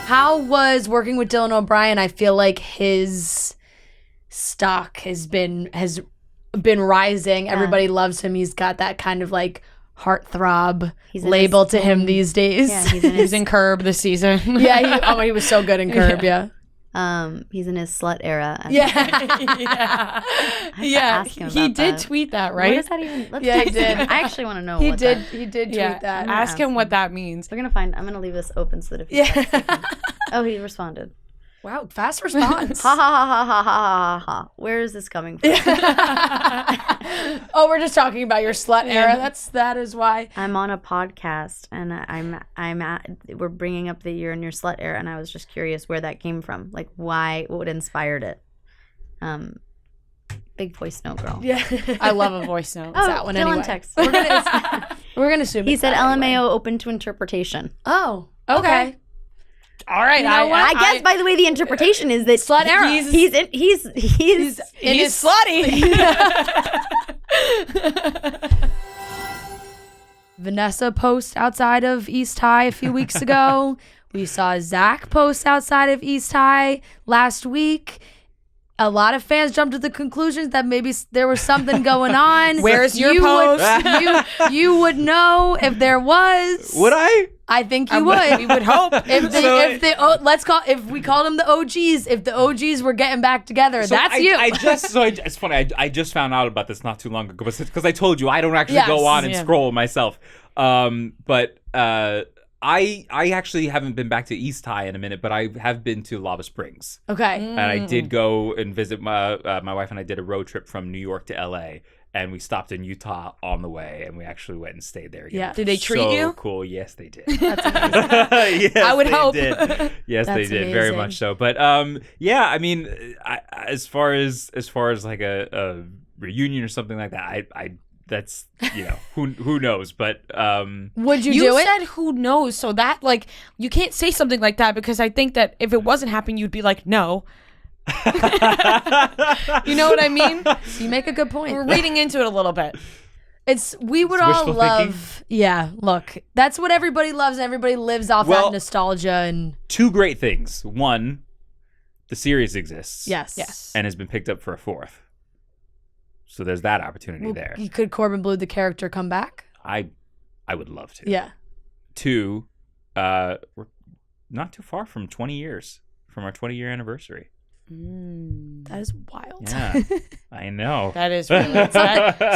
How was working with Dylan O'Brien? I feel like his stock has been rising. Everybody loves him. He's got that kind of like heartthrob label to him these days. Yeah, he's in Curb this season. Yeah, he was so good in Curb. Yeah. He's in his slut era. Yeah. He did tweet that, right? What does that even? Let's he did. I actually want to know. He did tweet that. Ask him what that means. We're gonna I'm gonna leave this open so that if oh, he responded. Wow, fast response. Ha ha ha ha ha ha ha. Where is this coming from? Oh, we're just talking about your slut era. That is why. I'm on a podcast and we're bringing up the year in your slut era, and I was just curious where that came from. Like, what inspired it? Big voice note, girl. Yeah, I love a voice note. Oh, that one Dylan anyway. text. We're gonna assume he said LMAO anyway. open to interpretation. Oh, okay. All right. You know what? I guess, by the way, the interpretation is that slut era. He's slutty. Vanessa post outside of East High a few weeks ago. We saw Zach post outside of East High last week. A lot of fans jumped to the conclusions that maybe there was something going on. Where's your post? You would know if there was. Would I? I think you would. We would hope. If we called them the OGs, if the OGs were getting back together, that's you. It's funny. I just found out about this not too long ago because I told you I don't actually go on and scroll myself. But I actually haven't been back to East High in a minute, but I have been to Lava Springs. Okay. And I did go and visit my wife, and I did a road trip from New York to LA. And we stopped in Utah on the way, and we actually went and stayed there again. Yeah. Did they treat you? Cool. Yes, they did. That's amazing. Yes, I would they hope. Did. Yes, they did. Very amazing. much so. But yeah, I mean, as far as like a reunion or something like that, I that's who knows. But would you You do it? said who knows, so that like you can't say something like that because I think that if it wasn't happening, you'd be like, no. You know what I mean? You make a good point. We're reading into it a little bit. We would all love. Yeah, look, that's what everybody loves. Everybody lives off that nostalgia and. Two great things. One, the series exists. Yes. And has been picked up for a fourth. So there's that opportunity there. Could Corbin Bleu, the character, come back? I would love to. Yeah. Two, we're not too far from 20 years from our 20-year anniversary. That is wild. Yeah, I know. That is really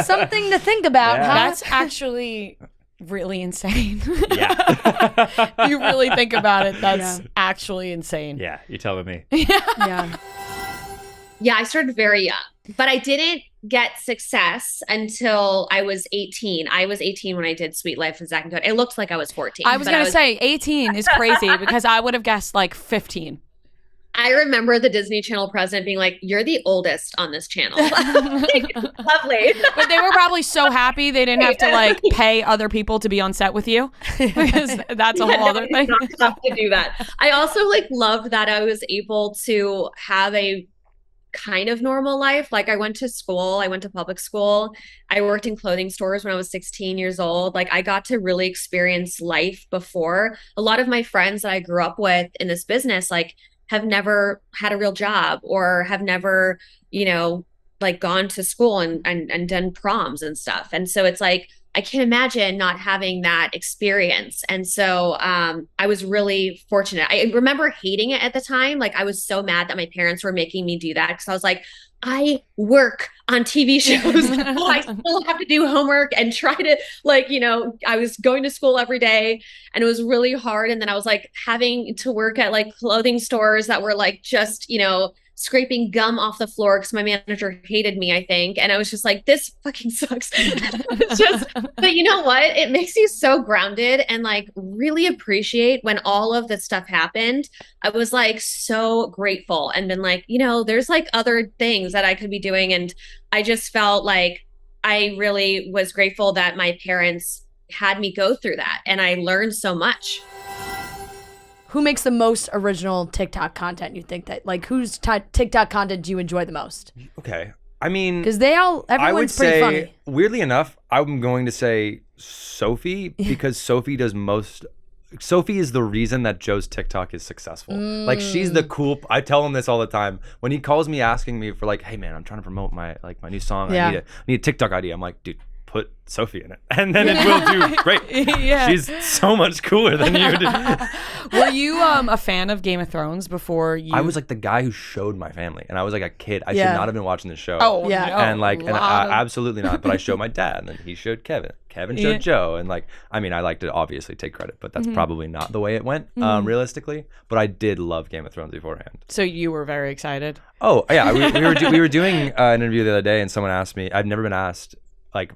something to think about. Yeah. Huh? That's actually really insane. Yeah. You really think about it, that's actually insane. Yeah, you're telling me. Yeah. Yeah, I started very young, but I didn't get success until I was 18. I was 18 when I did Sweet Life with Zach and Cody. It looked like I was 14. I was going to say 18 is crazy because I would have guessed like 15. I remember the Disney Channel president being like, "You're the oldest on this channel." Like, lovely. But they were probably so happy they didn't have to like pay other people to be on set with you because that's a whole other thing. Not tough to do that. I also like loved that I was able to have a kind of normal life. Like I went to school, I went to public school. I worked in clothing stores when I was 16 years old. Like I got to really experience life before. A lot of my friends that I grew up with in this business, like have never had a real job or have never, like gone to school and done proms and stuff. And so it's like, I can't imagine not having that experience. And so I was really fortunate. I remember hating it at the time. Like I was so mad that my parents were making me do that because I was like, I work on TV shows. I still have to do homework and try to I was going to school every day and it was really hard. And then I was like having to work at like clothing stores that were like just, scraping gum off the floor because my manager hated me, I think. And I was just like, this fucking sucks. But you know what? It makes you so grounded and like really appreciate when all of this stuff happened. I was like so grateful and been like, there's like other things that I could be doing. And I just felt like I really was grateful that my parents had me go through that. And I learned so much. Who makes the most original TikTok content? You think that whose TikTok content do you enjoy the most? Okay. I mean, Because everyone's I would pretty say, funny. weirdly enough, I'm going to say Sophie because Sophie does most Sophie is the reason that Joe's TikTok is successful. Like she's the cool. I tell him this all the time when he calls me asking me for like, hey man, I'm trying to promote my new song. I need a TikTok idea. I'm like, dude, put Sophie in it, and then it will do great. She's so much cooler than you. Were you a fan of Game of Thrones before you? I was like the guy who showed my family, and I was like a kid. I should not have been watching the show. Oh yeah, and absolutely not. But I showed my dad, and then he showed Kevin. Kevin showed Joe, and like, I mean, I like to obviously take credit, but that's probably not the way it went, realistically. But I did love Game of Thrones beforehand. So you were very excited. Oh yeah, we were doing an interview the other day, and someone asked me. I've never been asked like,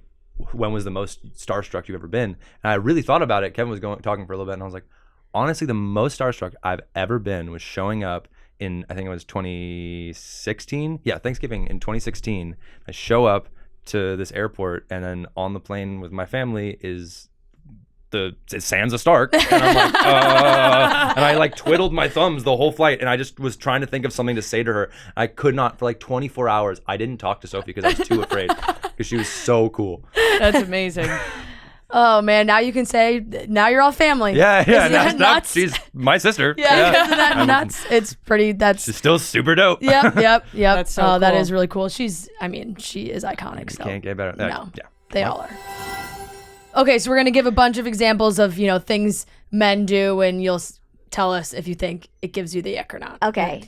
when was the most starstruck you've ever been? And I really thought about it. Kevin was talking for a little bit, and I was like, honestly, the most starstruck I've ever been was showing up in, I think it was 2016. Yeah, Thanksgiving in 2016. I show up to this airport, and then on the plane with my family is Sansa Stark, and I'm like, and I like twiddled my thumbs the whole flight, and I just was trying to think of something to say to her. I could not for like 24 hours. I didn't talk to Sophie because I was too afraid because she was so cool. That's amazing. Oh man, now you can say now you're all family. Yeah. Isn't that nuts? She's my sister. Yeah. Isn't that nuts? It's pretty. She's still super dope. Yep. That's so cool. That is really cool. She is iconic. You can't get better. No, they all are. Okay, so we're going to give a bunch of examples of, things men do, and you'll tell us if you think it gives you the ick or not. Okay.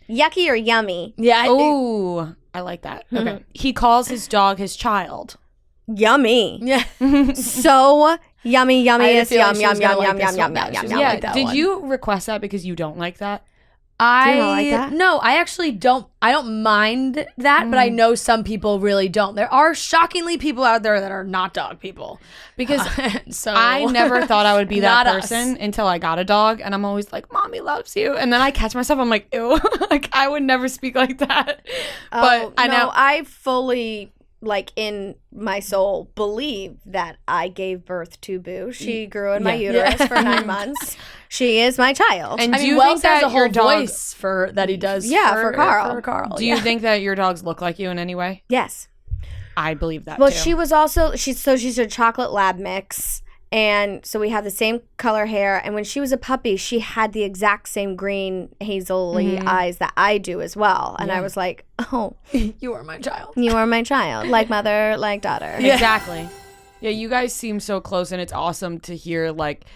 Yucky or yummy? Yeah. Oh, I like that. Okay. He calls his dog his child. Yummy. Yeah. So yummy. It's yum. Yeah. Did you request that because you don't like that? Do you not like that? No, I actually don't. I don't mind that, but I know some people really don't. There are shockingly people out there that are not dog people, because so I never thought I would be that Not person until I got a dog, and I'm always like, "Mommy loves you," and then I catch myself. I'm like, "Ew!" Like I would never speak like that. But I fully, like in my soul, believe that I gave birth to Boo. She grew in my uterus for 9 months. She is my child. And I do mean, you Wells think that has a whole your dog voice for that he does? For Carl. For Carl. Do you think that your dogs look like you in any way? Yes. I believe that. Well, too. she was also she's a chocolate lab mix. And so we have the same color hair. And when she was a puppy, she had the exact same green hazel-y eyes that I do as well. And I was like, oh, you are my child. You are my child. Like mother, like daughter. Yeah. Exactly. Yeah, you guys seem so close, and it's awesome to hear like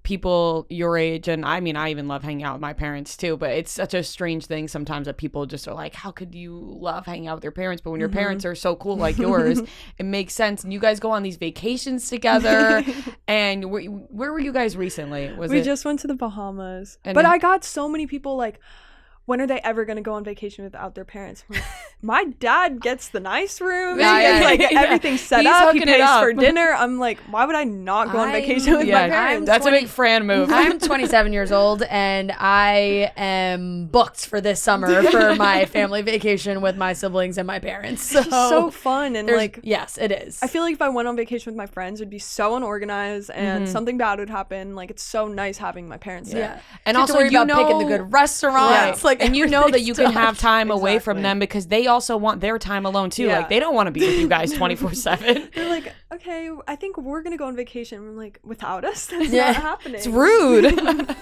people your age. And I mean, I even love hanging out with my parents too, but it's such a strange thing sometimes that people just are like, how could you love hanging out with your parents? But when your parents are so cool like yours, it makes sense. And you guys go on these vacations together. And where were you guys recently? We just went to the Bahamas. But I got so many people like, when are they ever going to go on vacation without their parents? My dad gets the nice room. He gets everything set up. He pays for dinner. I'm like, why would I not go on vacation with my parents? That's a big Fran move. I'm 27 years old, and I am booked for this summer for my family vacation with my siblings and my parents. So, it's just so fun. And like, yes, it is. I feel like if I went on vacation with my friends, it'd be so unorganized and something bad would happen. Like, it's so nice having my parents there. Yeah. And also, you about picking the good restaurants. Yeah. And you know that you can have time away from them because they also want their time alone too. Like they don't want to be with you guys 24/7. They're like, okay, I think we're gonna go on vacation. I'm like, without us, that's not happening. It's rude.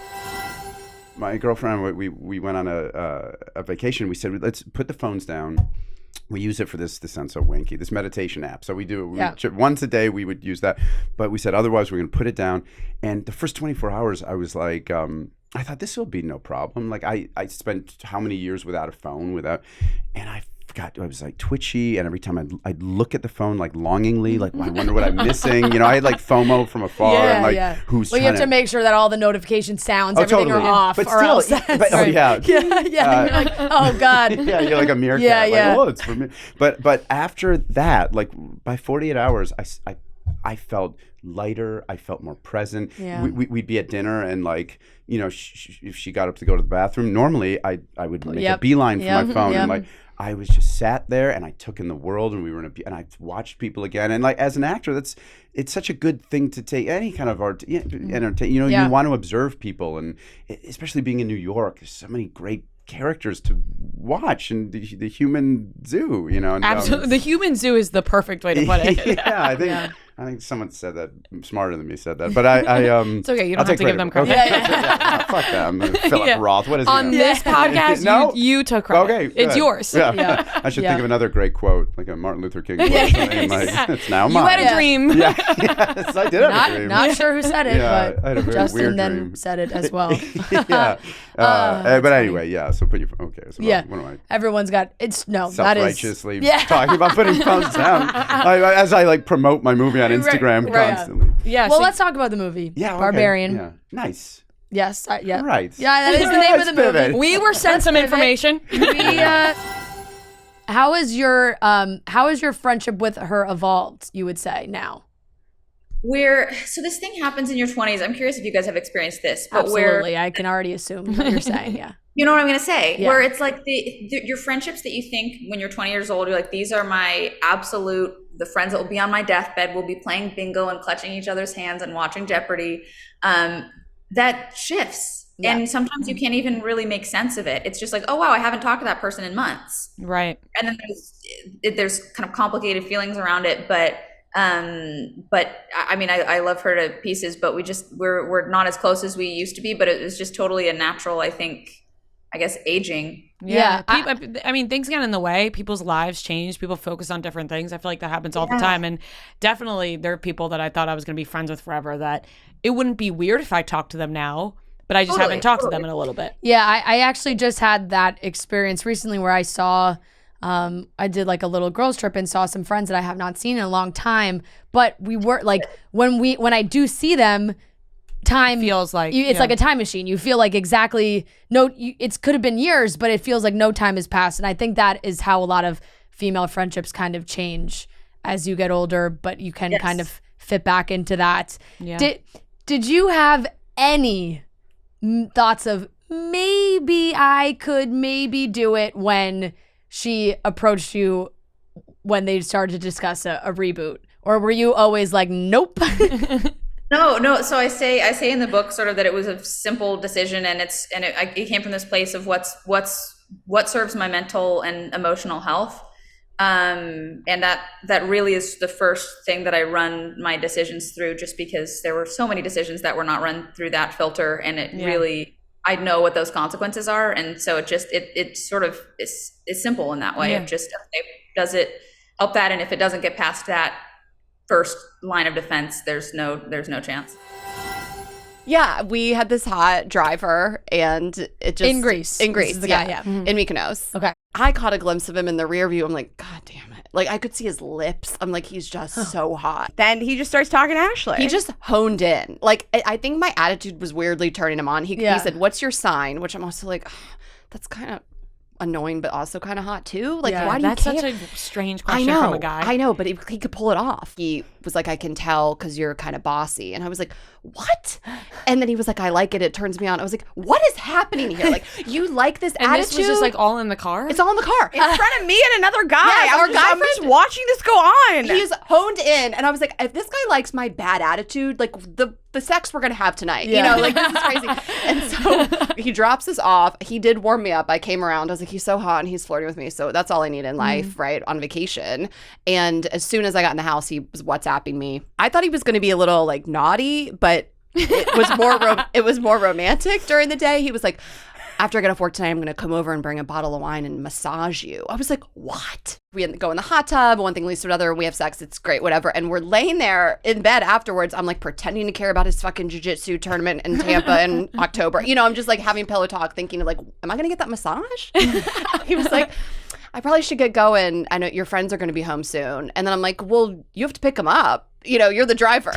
My girlfriend, we went on a vacation. We said, let's put the phones down. We use it for this sounds so wanky, this meditation app. So we do once a day. We would use that, but we said otherwise we're gonna put it down. And the first 24 hours, I was like. I thought this will be no problem. Like I spent how many years without a phone and I forgot. I was like twitchy, and every time I'd look at the phone like longingly, like I wonder what I'm missing. I had like FOMO from afar. And like who's you have to make sure that all the notification sounds, everything are off, but or still, else yeah. You're like, oh god. Yeah, you're like a meerkat. Yeah. Like, oh, it's for me. But after that, like by 48 hours, I felt lighter. I felt more present. Yeah. We'd be at dinner, and like, if she got up to go to the bathroom, normally I would make a beeline for my phone, and like I was just sat there and I took in the world, and we were and I watched people again. And like as an actor, it's such a good thing to take any kind of art, entertain. You want to observe people, and especially being in New York, there's so many great characters to watch, and the human zoo, And, absolutely, the human zoo is the perfect way to put it. I think I think someone said that smarter than me said that, but I it's okay. You don't have to give them credit. Okay. Fuck that. I'm Philip Roth. What is on this podcast? No? you took credit. Okay, it's yours. Yeah. I should think of another great quote, like a Martin Luther King quote. It's now mine. You had a dream. Yes, I did have a dream. Not sure who said it, but I had a very Justin weird then dream. said it as well. But anyway, so put your So what am I? Everyone's got that is self-righteously talking about putting phones down as I like promote my movie on Instagram constantly. Yeah. Well, let's talk about the movie. Yeah, Barbarian. Yeah. Nice. Yes. Yeah. Right. Yeah, that is the name of the movie. We were sent some information. How is your friendship with her evolved, you would say, now? So this thing happens in your 20s. I'm curious if you guys have experienced this. But Absolutely. I can already assume what you're saying, yeah. You know what I'm going to say? Yeah. Where it's like your friendships that you think when you're 20 years old, you're like, these are my absolute, the friends that will be on my deathbed, will be playing bingo and clutching each other's hands and watching Jeopardy. That shifts. Yeah. And sometimes you can't even really make sense of it. It's just like, oh, wow, I haven't talked to that person in months. Right. And then there's kind of complicated feelings around it. But I mean, I love her to pieces, but we're not as close as we used to be, but it was just totally a natural, I guess, aging. Yeah. I mean, things get in the way. People's lives change. People focus on different things. I feel like that happens all the time. And definitely there are people that I thought I was going to be friends with forever that it wouldn't be weird if I talked to them now, but I just haven't talked to them in a little bit. Yeah. I actually just had that experience recently where I saw, I did like a little girls trip and saw some friends that I have not seen in a long time, but we were like, when I do see them, time feels like it's like a time machine. You feel like exactly it could have been years, but it feels like no time has passed. And I think that is how a lot of female friendships kind of change as you get older, but you can kind of fit back into that. Yeah. Did you have any thoughts of maybe I could do it when she approached you when they started to discuss a reboot, or were you always like, nope? No. So I say in the book sort of that it was a simple decision, and it came from this place of what serves my mental and emotional health, and that really is the first thing that I run my decisions through, just because there were so many decisions that were not run through that filter, and it really, I know what those consequences are, and so it sort of is simple in that way of just, okay, does it help that, and if it doesn't get past that first line of defense, there's no chance. Yeah, we had this hot driver, and it just in Greece, the guy, in Mykonos. Okay, I caught a glimpse of him in the rear view. I'm like, God damn it! Like I could see his lips. I'm like, he's just so hot. Then he just starts talking to Ashley. He just honed in. Like I think my attitude was weirdly turning him on. He said, "What's your sign?" Which I'm also like, that's kind of annoying, but also kind of hot too. Like, why do you care? That's such a strange question from a guy. I know, but he could pull it off. He was like, I can tell because you're kind of bossy. And I was like, what? And then he was like, I like it. It turns me on. I was like, what is happening here? Like, you like this and attitude? This was just like all in the car? It's all in the car. In front of me and another guy. Yes, I'm just watching this go on. He's honed in. And I was like, if this guy likes my bad attitude, like the sex we're going to have tonight, you know, like this is crazy. And so he drops us off. He did warm me up. I came around. I was like, he's so hot and he's flirting with me. So that's all I need in life, right? On vacation. And as soon as I got in the house, he was WhatsApping me. I thought he was going to be a little like naughty, but it was more romantic during the day. He was like, after I get off work tonight, I'm going to come over and bring a bottle of wine and massage you. I was like, what? We go in the hot tub. One thing leads to another. We have sex. It's great, whatever. And we're laying there in bed afterwards. I'm like pretending to care about his fucking jiu-jitsu tournament in Tampa in October. You know, I'm just like having pillow talk thinking like, am I going to get that massage? He was like, I probably should get going. I know your friends are going to be home soon. And then I'm like, well, you have to pick them up. You know, you're the driver.